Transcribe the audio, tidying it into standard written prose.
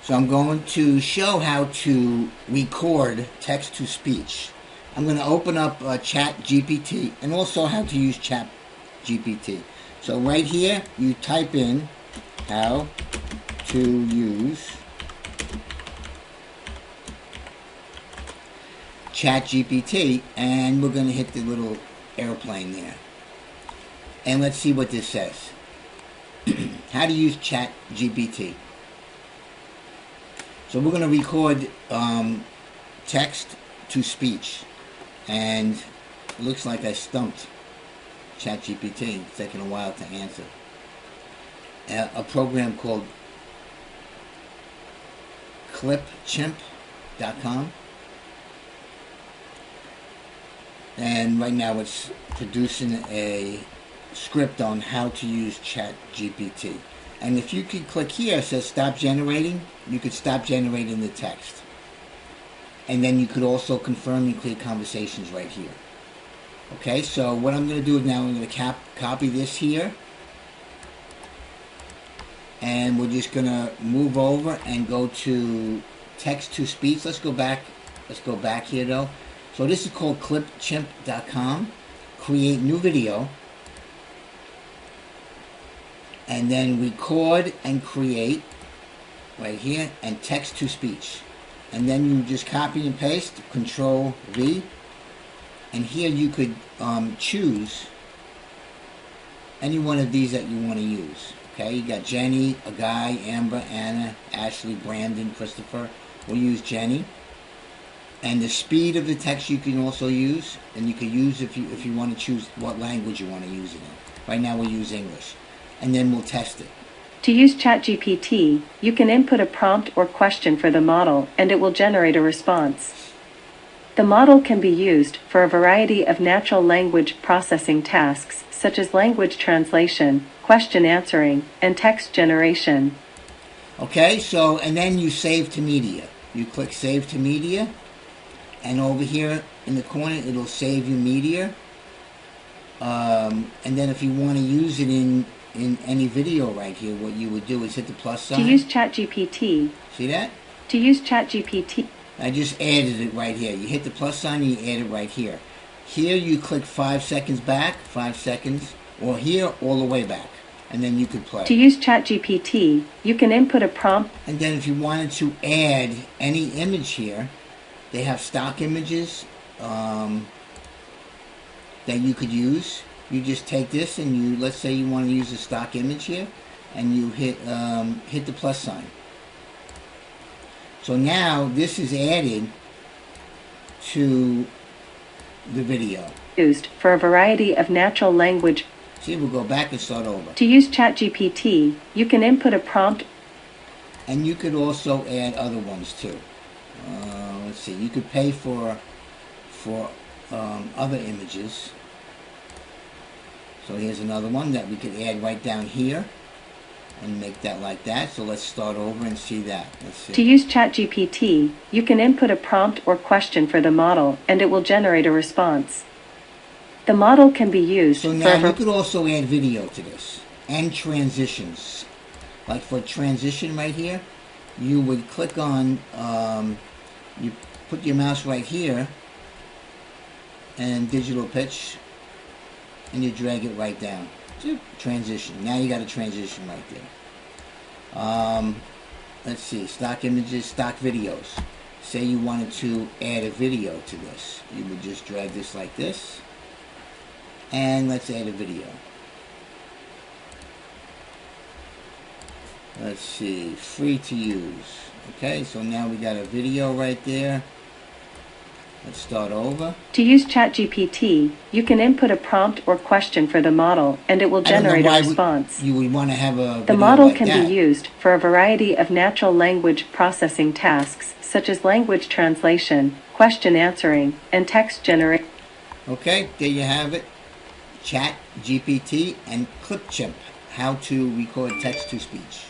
So I'm going to show how to record text-to-speech. I'm going to open up Chatgpt and also how to use Chatgpt. So right here, you type in how to use Chatgpt, and we're going to hit the little airplane there. And let's see what this says. How to use Chatgpt. So we're going to record text to speech, and it looks like I stumped Chatgpt. It's taking a while to answer. A program called Clipchimp.com, and right now it's producing a script on how to use Chatgpt. And if you could click here, it says stop generating. You could stop generating the text. And then you could also confirm and clear conversations right here. Okay, so what I'm going to do is now I'm going to copy this here. And we're just going to move over and go to text to speech. Let's go back here though. So this is called Clipchimp.com. Create new video. And then record and create right here, and text to speech. And then you just copy and paste, Control V. And here you could choose any one of these that you want to use. Okay, you got Jenny, a guy, Amber, Anna, Ashley, Brandon, Christopher. We'll use Jenny. And the speed of the text you can also use, and you can use if you want to choose what language you want to use it in. Right now we'll use English. And then we'll test it. To use Chatgpt, you can input a prompt or question for the model, and it will generate a response. The model can be used for a variety of natural language processing tasks, such as language translation, question answering, and text generation. Okay, so, and then you save to media. You click Save to Media, and over here in the corner, it'll save you media. And then if you want to use it in any video right here, what you would do is hit the plus sign. To use Chatgpt. See that? To use Chatgpt. I just added it right here. You hit the plus sign and you add it right here. Here you click 5 seconds back, 5 seconds, or here all the way back. And then you could play. To use Chatgpt, you can input a prompt. And then if you wanted to add any image here, they have stock images that you could use. You just take this and you, let's say you want to use a stock image here, and you hit the plus sign. So now this is added to the video. Used for a variety of natural language. See, we'll go back and start over. To use Chatgpt, you can input a prompt. And you could also add other ones too. Let's see, you could pay for other images. So here's another one that we could add right down here and make that like that. So let's start over and see that. Let's see. To use Chatgpt, you can input a prompt or question for the model, and it will generate a response. The model can be used so now you could also add video to this and transitions. Like for transition right here, you would click on, you put your mouse right here and digital pitch, and you drag it right down. Transition. Now you got a transition right there. Let's see, stock images, stock videos. Say you wanted to add a video to this. You would just drag this like this. And let's add a video. Let's see, free to use. Okay, so now we got a video right there. Let's start over. To use Chatgpt, you can input a prompt or question for the model, and it will generate a response. You would want to have a video The model like can that. be used for a variety of natural language processing tasks, such as language translation, question answering, and text generation. Okay, there you have it. Chatgpt and Clipchimp, how to record text to speech.